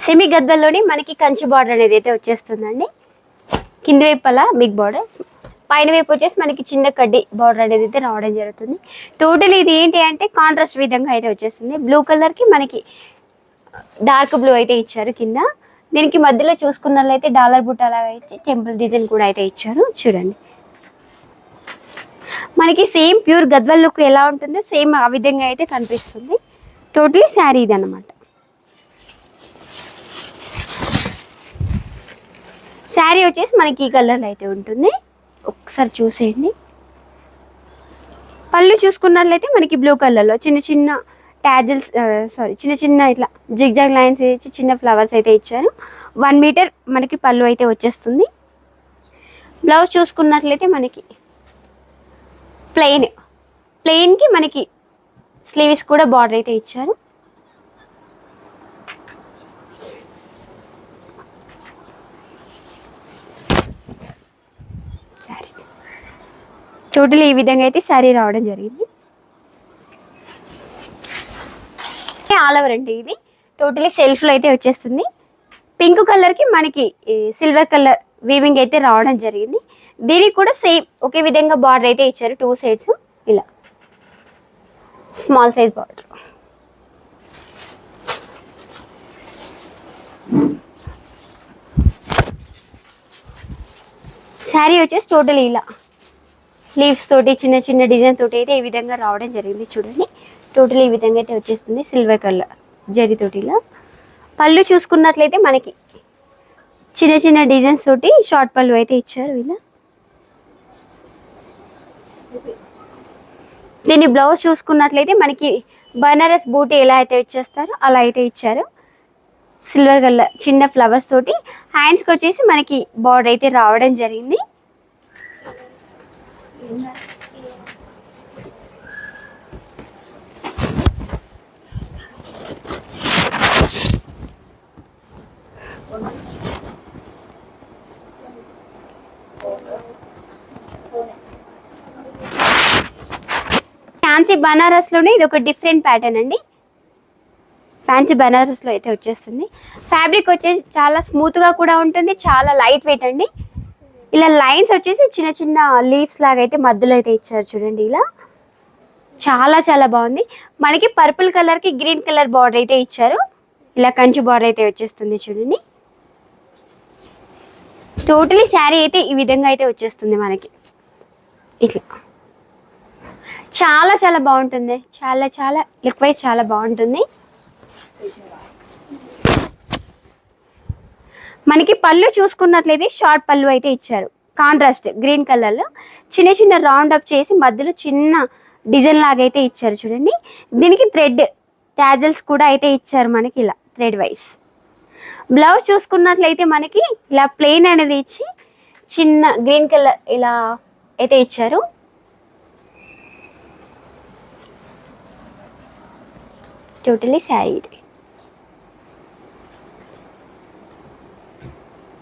Semi గద్వల్లోనే మనకి Kanchi border అనేది అయితే వచ్చేస్తుందండి. కింద వైపు అలా బిగ్ బార్డర్, పైన వైపు వచ్చేసి మనకి చిన్న కడ్డీ బార్డర్ అనేది అయితే రావడం జరుగుతుంది. టోటల్ ఇది ఏంటి అంటే కాంట్రాస్ట్ విధంగా అయితే వచ్చేస్తుంది. బ్లూ కలర్కి మనకి డార్క్ బ్లూ అయితే ఇచ్చారు కింద. దీనికి మధ్యలో చూసుకున్నట్లయితే డాలర్ బుట్ట లాగా ఇచ్చి టెంపుల్ డిజైన్ కూడా అయితే ఇచ్చారు. చూడండి మనకి సేమ్ ప్యూర్ గద్వాల్ లుక్ ఎలా ఉంటుందో సేమ్ ఆ విధంగా అయితే కనిపిస్తుంది. టోటలీ శారీ ఇది అనమాట. శారీ వచ్చేసి మనకి ఈ కలర్లో అయితే ఉంటుంది. ఒకసారి చూసేయండి. పళ్ళు చూసుకున్నట్లయితే మనకి బ్లూ కలర్లో చిన్న చిన్న ట్యాజిల్స్ చిన్న చిన్న ఇట్లా జిగ్జాగ్ లైన్స్ వేసి చిన్న ఫ్లవర్స్ అయితే ఇచ్చారు. 1 మీటర్ మనకి పళ్ళు అయితే వచ్చేస్తుంది. బ్లౌజ్ చూసుకున్నట్లయితే మనకి ప్లెయిన్కి మనకి స్లీవ్స్ కూడా బార్డర్ అయితే ఇచ్చారు. శారీ టోటల్ ఈ విధంగా అయితే శారీ రావడం జరిగింది. ఆల్ ఓవర్ అండి ఇది టోటలీ సెల్ఫ్లో అయితే వచ్చేస్తుంది. పింక్ కలర్కి మనకి సిల్వర్ కలర్ వీవింగ్ అయితే రావడం జరిగింది. దీనికి కూడా సేమ్ ఒకే విధంగా బార్డర్ అయితే ఇచ్చారు. 2 సైడ్స్ ఇలా స్మాల్ సైజ్ బార్డర్. శారీ వచ్చేసి టోటల్ ఇలా లీవ్స్ తోటి చిన్న చిన్న డిజైన్ తోటి అయితే ఈ విధంగా రావడం జరిగింది. చూడండి టోటల్ ఈ విధంగా అయితే వచ్చేస్తుంది. సిల్వర్ కలర్ జరీ తోటి ఇలా. పళ్ళు చూసుకున్నట్లయితే మనకి చిన్న చిన్న డిజైన్స్ తోటి షార్ట్ పళ్ళు అయితే ఇచ్చారు ఇలా. దీన్ని బ్లౌజ్ చూసుకున్నట్లయితే మనకి బనారస్ బూటీ ఎలా అయితే ఇచ్చేస్తారో అలా అయితే ఇచ్చారు. సిల్వర్ కలర్ చిన్న ఫ్లవర్స్ తోటి హ్యాండ్స్కి వచ్చేసి మనకి బార్డర్ అయితే రావడం జరిగింది. ఫ్యాన్సీ బనారస్లోనే ఇది ఒక డిఫరెంట్ ప్యాటర్న్ అండి. ఫ్యాన్సీ బనారస్లో అయితే వచ్చేస్తుంది. ఫ్యాబ్రిక్ వచ్చేసి చాలా స్మూత్గా కూడా ఉంటుంది, చాలా లైట్ వెయిట్ అండి. ఇలా లైన్స్ వచ్చేసి చిన్న చిన్న లీవ్స్ లాగా అయితే మధ్యలో అయితే ఇచ్చారు. చూడండి ఇలా చాలా చాలా బాగుంది. మనకి పర్పుల్ కలర్కి గ్రీన్ కలర్ బార్డర్ అయితే ఇచ్చారు. ఇలా కంచి బార్డర్ అయితే వచ్చేస్తుంది. చూడండి టోటలీ శారీ అయితే ఈ విధంగా అయితే వచ్చేస్తుంది మనకి ఇట్లా. చాలా చాలా బాగుంటుంది. చాలా చాలా లుక్ వైజ్ చాలా బాగుంటుంది. మనకి పళ్ళు చూసుకున్నట్లయితే షార్ట్ పళ్ళు అయితే ఇచ్చారు. కాంట్రాస్ట్ గ్రీన్ కలర్లో చిన్న చిన్న రౌండ్ అప్ చేసి మధ్యలో చిన్న డిజైన్ లాగా అయితే ఇచ్చారు. చూడండి దీనికి థ్రెడ్ ట్యాజల్స్ కూడా అయితే ఇచ్చారు మనకి ఇలా థ్రెడ్ వైస్. బ్లౌజ్ చూసుకున్నట్లయితే మనకి ఇలా ప్లెయిన్ అనేది ఇచ్చి చిన్న గ్రీన్ కలర్ ఇలా అయితే ఇచ్చారు. టోటలీ శారీ ఇది.